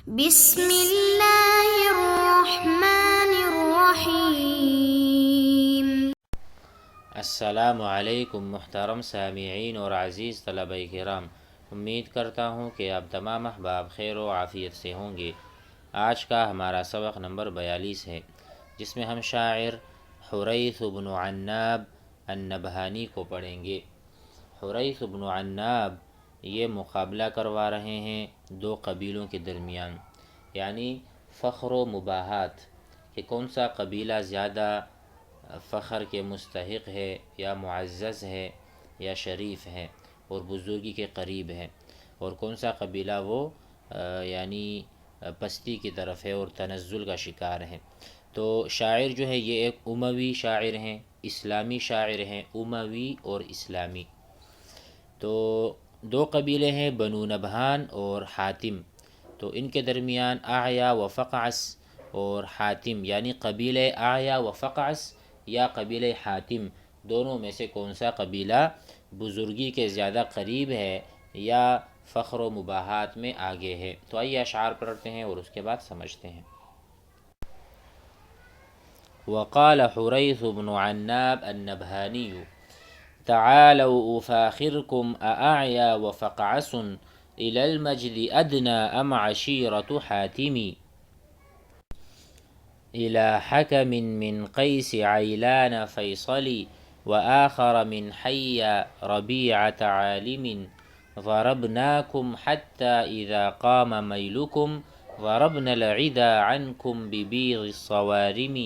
بسم اللہ الرحمن الرحیم۔ السلام علیکم محترم سامعین اور عزیز طلبہ کرام، امید کرتا ہوں کہ آپ تمام احباب خیر و عافیت سے ہوں گے۔ آج کا ہمارا سبق نمبر 42 ہے، جس میں ہم شاعر حریث بن عناب النبہانی کو پڑھیں گے۔ حریث بن عناب یہ مقابلہ کروا رہے ہیں دو قبیلوں کے درمیان، یعنی فخر و مباحات کہ کون سا قبیلہ زیادہ فخر کے مستحق ہے، یا معزز ہے، یا شریف ہے اور بزرگی کے قریب ہے، اور کون سا قبیلہ وہ یعنی پستی کی طرف ہے اور تنزل کا شکار ہے۔ تو شاعر جو ہے یہ ایک اموی شاعر ہیں، اسلامی شاعر ہیں، اموی اور اسلامی۔ تو دو قبیلے ہیں، بنو نبہان اور حاتم۔ تو ان کے درمیان اعیا و فقعس اور حاتم، یعنی قبیلہ اعیا و فقعس یا قبیلہ حاتم، دونوں میں سے کون سا قبیلہ بزرگی کے زیادہ قریب ہے یا فخر و مباحات میں آگے ہے۔ تو آئیے اشعار پڑھتے ہیں اور اس کے بعد سمجھتے ہیں۔ وقال حریث بن عناب النبہانی تعالوا افاخركم أأعيا وفقعس إلى المجد أدنى أم عشيرة حاتم إلى حكم من قيس عيلان فيصل وآخر من حي ربيعة عالم ضربناكم حتى إذا قام ميلكم ضربنا العدا عنكم ببيض الصوارم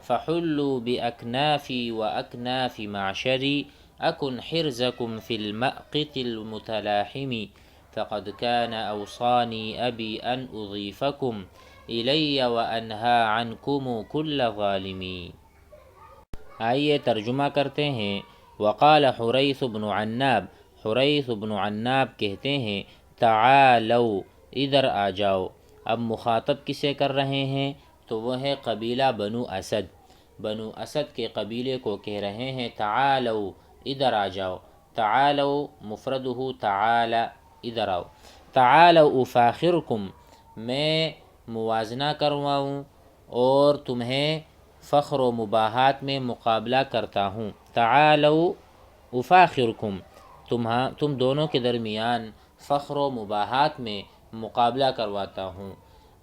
فحلوا بأكنافي وأكناف معشري أكن حرزكم في المأقت المتلاحم فقد كان أوصاني أبي أن أضيفكم إلي وأنهى عنكم كل ظالم۔ آئیے ترجمہ کرتے ہیں۔ وقال حریث بن عناب، حریث بن عناب کہتے ہیں تعالوا، ادھر آ جاؤ۔ اب مخاطب کسے کر رہے ہیں؟ تو وہ ہے قبیلہ بنو اسد۔ بنو اسد کے قبیلے کو کہہ رہے ہیں تعالوا، ادھر آ جاؤ۔ تعالوا مفردہ تعالی، ادھر آؤ۔ تعالوا افاخرکم، میں موازنہ کرواؤں اور تمہیں فخر و مباحات میں مقابلہ کرتا ہوں۔ تعالوا افاخرکم، تم دونوں کے درمیان فخر و مباحات میں مقابلہ کرواتا ہوں۔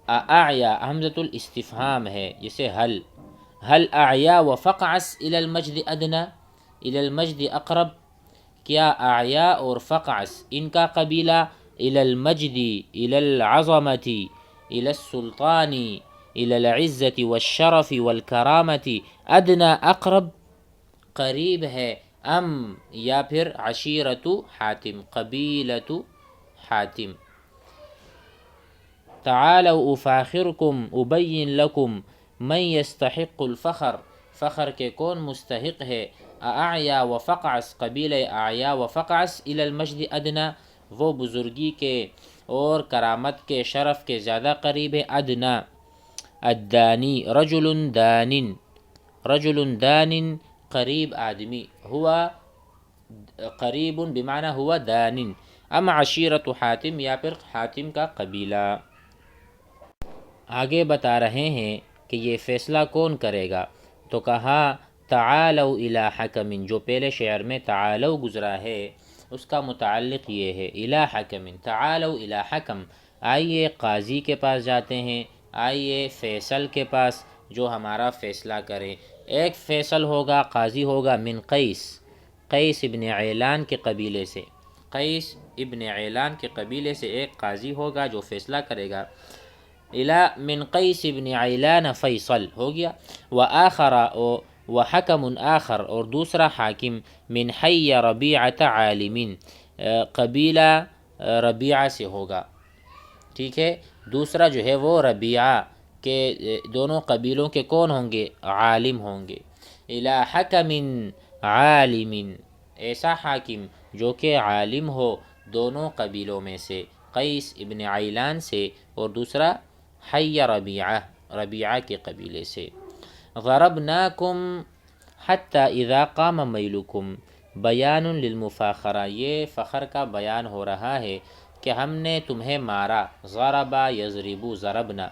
اعیا حمزۃ الاستفہام ہے، جسے هل اعیا و فقعس الى المجد ادنی، الى المجد اقرب، کیا اعیا اور فقعس ان کا قبیلہ الى المجد، الى العظمت، الى السلطان، الى العزت والشرف والکرامت، ادنی اقرب قریب ہے، ام یا پھر عشیرت حاتم قبیلۃ حاتم۔ تعالوا افاخرکم ابین لکم من یستحق الفخر، فخر کے کون مستحق ہے؟ اعیا و فقعس، قبیلہ اعیا و فقعس، الی المجد ادنی، وہ بزرگی کے اور کرامت کے شرف کے زیادہ قریب ہے۔ ادنی الدانی رجل دان، رجل دان قریب آدمی، ہوا قریب بمعنی ہوا دان، ام عشیرت حاتم، یا پھر حاتم کا قبیلہ۔ آگے بتا رہے ہیں کہ یہ فیصلہ کون کرے گا؟ تو کہا تعالوا الی حکم، جو پہلے شعر میں تعالوا گزرا ہے اس کا متعلق یہ ہے الی حکم، تعالوا الی حکم، آئیے قاضی کے پاس جاتے ہیں، آئیے فیصل کے پاس جو ہمارا فیصلہ کرے۔ ایک فیصل ہوگا، قاضی ہوگا من قیس، قیس ابن عیلان کے قبیلے سے، قیس ابن عیلان کے قبیلے سے ایک قاضی ہوگا جو فیصلہ کرے گا۔ من قیس ابن عیلان فیصل ہو گیا، وآخر وحکم آخر، اور دوسرا حاکم من حی ربیعۃ عالم، قبیلہ ربیعہ سے ہوگا، ٹھیک ہے۔ دوسرا جو ہے وہ ربیعہ کے، دونوں قبیلوں کے کون ہوں گے؟ عالم ہوں گے۔ الی حکم عالم، ایسا حاکم جو کہ عالم ہو دونوں قبیلوں میں سے، قیس ابن عیلان سے اور دوسرا حی ربیعہ، ربیعہ کے قبیلے سے۔ ضربناکم حتی اذا قام میلکم، بیان للمفاخرہ، یہ فخر کا بیان ہو رہا ہے کہ ہم نے تمہیں مارا، ضربا یضربو ضربنا،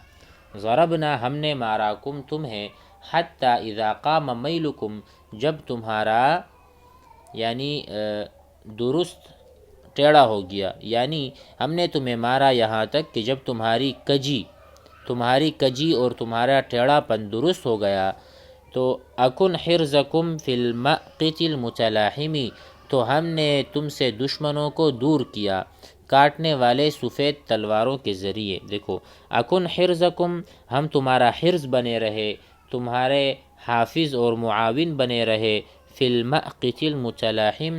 ضربنا ہم نے مارا کم تمہیں، حتی اذا قام میلکم جب تمہارا یعنی درست ٹیڑھا ہو گیا، یعنی ہم نے تمہیں مارا یہاں تک کہ جب تمہاری کجی اور تمہارا ٹیڑھا پن درست ہو گیا، تو اکن حرزکم فی المقت المتلاحمی، تو ہم نے تم سے دشمنوں کو دور کیا کاٹنے والے سفید تلواروں کے ذریعے۔ دیکھو اکن حرزکم، ہم تمہارا حرز بنے رہے، تمہارے حافظ اور معاون بنے رہے، فی المقت المتلاحم،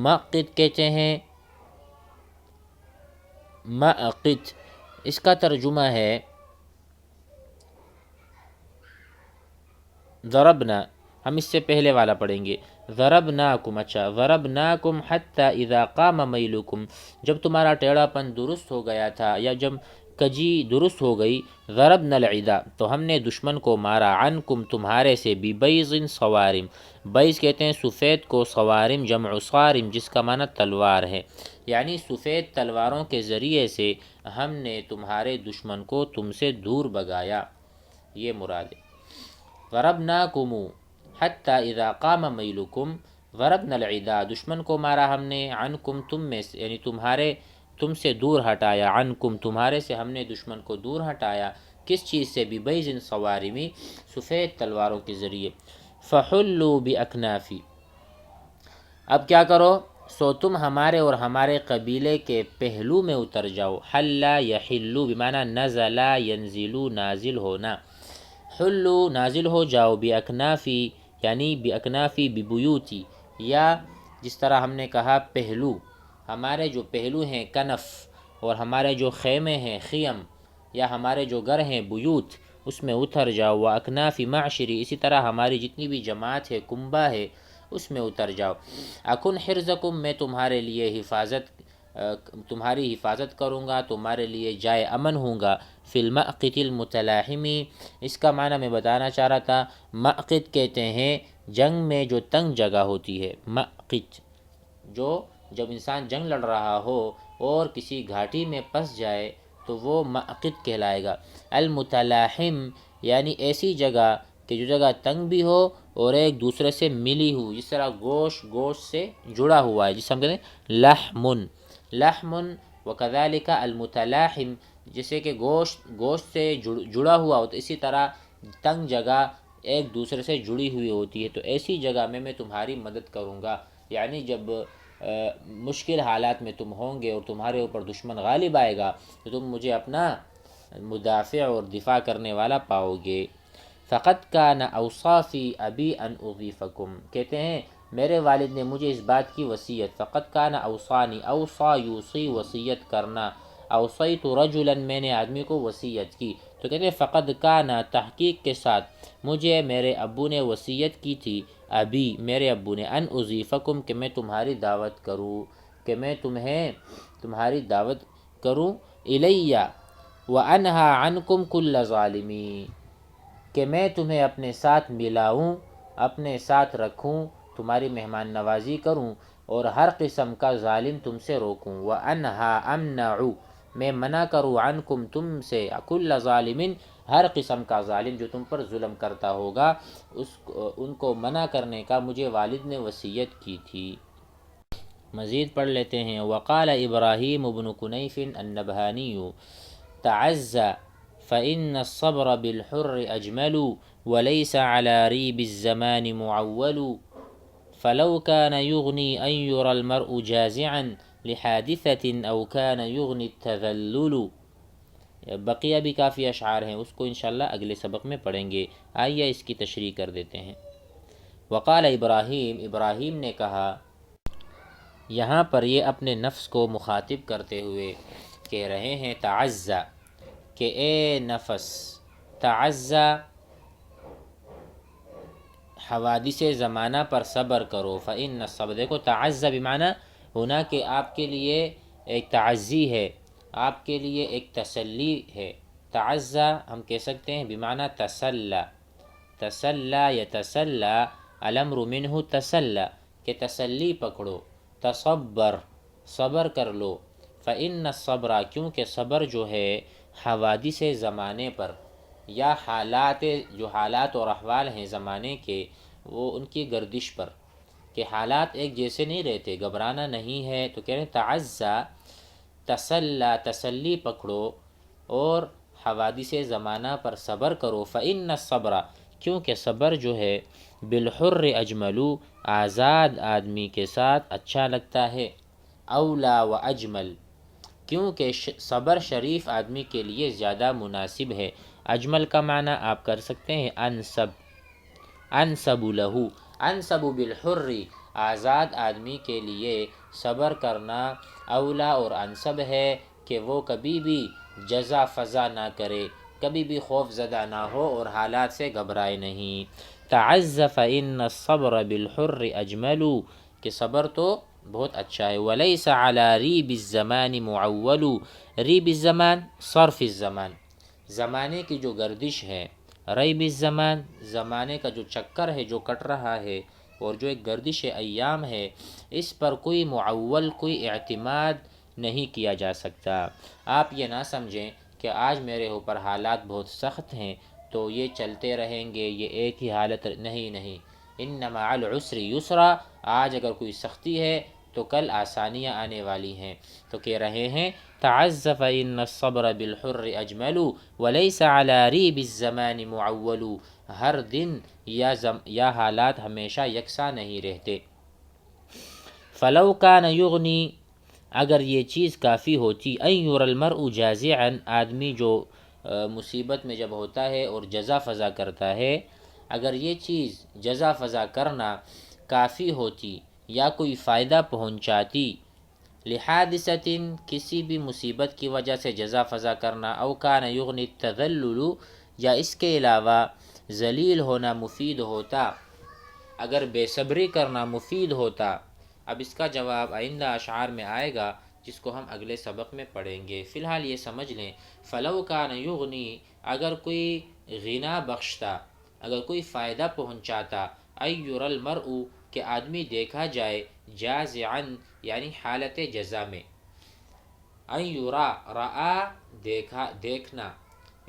مقت کہتے ہیں، مقت اس کا ترجمہ ہے ضربنا، ہم اس سے پہلے والا پڑھیں گے، ضربناکم، اچھا ضربناکم حتی اذا قام میلکم، جب تمہارا ٹیڑھا پن درست ہو گیا تھا یا جب کجی درست ہو گئی، ضربنا العدا، تو ہم نے دشمن کو مارا، عنکم تمہارے سے، ببیض صوارم، بیض کہتے ہیں سفید کو، صوارم جمع صارم جس کا معنی تلوار ہے، یعنی سفید تلواروں کے ذریعے سے ہم نے تمہارے دشمن کو تم سے دور بگایا، یہ مراد ہے۔ ضربناکم حتی اذا قام میلکم، ضربنا العدا دشمن کو مارا ہم نے، عنکم تم میں سے، یعنی تم سے دور ہٹایا، عنکم تمہارے سے ہم نے دشمن کو دور ہٹایا، کس چیز سے؟ ببیض صوارمی، سفید تلواروں کے ذریعے۔ فحلوا باکنافی، اب کیا کرو؟ سو تم ہمارے اور ہمارے قبیلے کے پہلو میں اتر جاؤ، حلا یحلو بمعنی نزلا ینزلو نازل ہونا، حلو نازل ہو جاؤ، باکنافی یعنی باکنافی ببیوتی، یا جس طرح ہم نے کہا پہلو، ہمارے جو پہلو ہیں کنف، اور ہمارے جو خیمے ہیں خیم، یا ہمارے جو گھر ہیں بیوت، اس میں اتر جاؤ، واکناف معشری، اسی طرح ہماری جتنی بھی جماعت ہے کنبہ ہے اس میں اتر جاؤ، اکن حرزکم میں تمہاری حفاظت کروں گا، تمہارے لیے جائے امن ہوں گا، فی المقت المتلاحمی، اس کا معنی میں بتانا چاہ رہا تھا، مقت کہتے ہیں جنگ میں جو تنگ جگہ ہوتی ہے، مقت جو جب انسان جنگ لڑ رہا ہو اور کسی گھاٹی میں پھنس جائے تو وہ مقت کہلائے گا، المتلاحم یعنی ایسی جگہ کہ جو جگہ تنگ بھی ہو اور ایک دوسرے سے ملی ہو، جس طرح گوشت سے جڑا ہوا ہے، جس سے ہم کہتے ہیں لحم، وکذالک المتلاحم، جیسے کہ گوشت سے جڑا ہوا ہوتا ہے، اسی طرح تنگ جگہ ایک دوسرے سے جڑی ہوئی ہوتی ہے، تو ایسی جگہ میں تمہاری مدد کروں گا، یعنی جب مشکل حالات میں تم ہوں گے اور تمہارے اوپر دشمن غالب آئے گا تو تم مجھے اپنا مدافع اور دفاع کرنے والا پاؤ گے۔ فقط کان اوصافی ابی ان اضیفکم، کہتے ہیں میرے والد نے مجھے اس بات کی وصیت، فقط کان اوصانی، اوصا یوصی وصیت کرنا، اوصیت رجلا میں نے آدمی کو وصیت کی، تو کہتے ہیں فقط کان تحقیق کے ساتھ مجھے میرے ابو نے وصیت کی تھی، ابی میرے ابو نے، ان اضیفکم کہ میں تمہاری دعوت کروں، کہ میں تمہاری دعوت کروں، الیہ وانہا عنکم کل ظالمی، کہ میں تمہیں اپنے ساتھ ملاؤں، اپنے ساتھ رکھوں، تمہاری مہمان نوازی کروں اور ہر قسم کا ظالم تم سے روکوں، وانہا امنع میں منع کروں، عنکم تم سے، کل ظالم ہر قسم کا ظالم جو تم پر ظلم کرتا ہوگا، ان کو منع کرنے کا مجھے والد نے وصیت کی تھی۔ مزید پڑھ لیتے ہیں، وقال ابراہیم بن کنیف النبہانی تعزى فإن الصبر بالحر أجمل وليس على ريب الزمان معول فلو كان يغني أن يرى المرء جازعا لحادثة أو كان يغني التذلل۔ بقیہ بھی کافی اشعار ہیں، اس کو انشاءاللہ اگلے سبق میں پڑھیں گے، آئیے اس کی تشریح کر دیتے ہیں۔ وقال ابراہیم نے کہا، یہاں پر یہ اپنے نفس کو مخاطب کرتے ہوئے کہہ رہے ہیں تعزّا، کہ اے نفس، تعزّا حوادث زمانہ پر صبر کرو، فإن الصبر، دیکھو تعزّا بمعنی ہونا کہ آپ کے لیے ایک تعزی ہے، آپ کے لیے ایک تسلی ہے، تعزّا ہم کہہ سکتے ہیں بمعنی تسلی یتسلی، الامر منہ تسلی، کہ تسلی پکڑو، تصبر صبر کر لو، فإن الصبر، کیونکہ صبر جو ہے حوادث زمانے پر یا حالات اور احوال ہیں زمانے کے، وہ ان کی گردش پر، کہ حالات ایک جیسے نہیں رہتے، گھبرانا نہیں ہے، تو کہہ رہے ہیں تعزّا، تسلی پکڑو اور حوادث زمانہ پر صبر کرو. فإن الصبر، کیونکہ صبر جو ہے بالحر اجملو، آزاد آدمی کے ساتھ اچھا لگتا ہے. اولا و اجمل، کیونکہ صبر شریف آدمی کے لیے زیادہ مناسب ہے. اجمل کا معنی آپ کر سکتے ہیں انسب لہو، انسب بالحر، آزاد آدمی کے لیے صبر کرنا اولا اور انسب ہے کہ وہ کبھی بھی جزا فضا نہ کرے، کبھی بھی خوف زدہ نہ ہو اور حالات سے گھبرائے نہیں. تعز فإن الصبر بالحر اجمل، کہ صبر تو بہت اچھا ہے. ولیس علی ریب الزمان معول، ریب الزمان صرف الزمان، زمانے کی جو گردش ہے، ریب الزمان زمانے کا جو چکر ہے جو کٹ رہا ہے، اور جو ایک گردش ایام ہے، اس پر کوئی معول، کوئی اعتماد نہیں کیا جا سکتا. آپ یہ نہ سمجھیں کہ آج میرے اوپر حالات بہت سخت ہیں تو یہ چلتے رہیں گے، یہ ایک ہی حالت نہیں. ان مع العسر یسرا، آج اگر کوئی سختی ہے تو کل آسانیاں آنے والی ہیں. تو کہہ رہے ہیں تعز فإن الصبر بالحر اجمل وليس على ریب الزمان معول، ہر دن یا حالات ہمیشہ یکساں نہیں رہتے. فلو کان یغنی، اگر یہ چیز کافی ہوتی، ان یری المرء جازعا، آدمی جو مصیبت میں جب ہوتا ہے اور جزا فضا کرتا ہے، اگر یہ چیز جزا فضا کرنا کافی ہوتی یا کوئی فائدہ پہنچاتی، لحادثۃ، کسی بھی مصیبت کی وجہ سے جزا فضا کرنا، او کان یغنی التذلل، یا اس کے علاوہ ذلیل ہونا مفید ہوتا، اگر بے صبری کرنا مفید ہوتا. اب اس کا جواب آئندہ اشعار میں آئے گا جس کو ہم اگلے سبق میں پڑھیں گے. فی الحال یہ سمجھ لیں فلو کان یغنی، اگر کوئی غنا بخشتا، اگر کوئی فائدہ پہنچاتا، ان یری المرء، کہ آدمی دیکھا جائے، جازعا یعنی حالت جزا میں، ان یرا، رآ دیکھنا،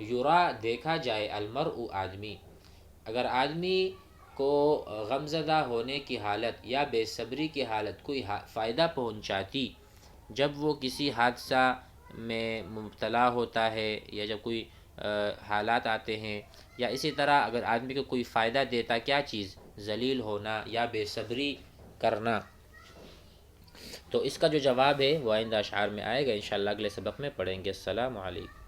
یرا دیکھا جائے، المرء آدمی، اگر آدمی کو غمزدہ ہونے کی حالت یا بے صبری کی حالت کوئی فائدہ پہنچاتی، جب وہ کسی حادثہ میں مبتلا ہوتا ہے یا جب کوئی حالات آتے ہیں، یا اسی طرح اگر آدمی کو کوئی فائدہ دیتا، کیا چیز؟ ذلیل ہونا یا بے صبری کرنا. تو اس کا جو جواب ہے وہ آئندہ اشعار میں آئے گا، انشاءاللہ اگلے سبق میں پڑھیں گے. السلام علیکم.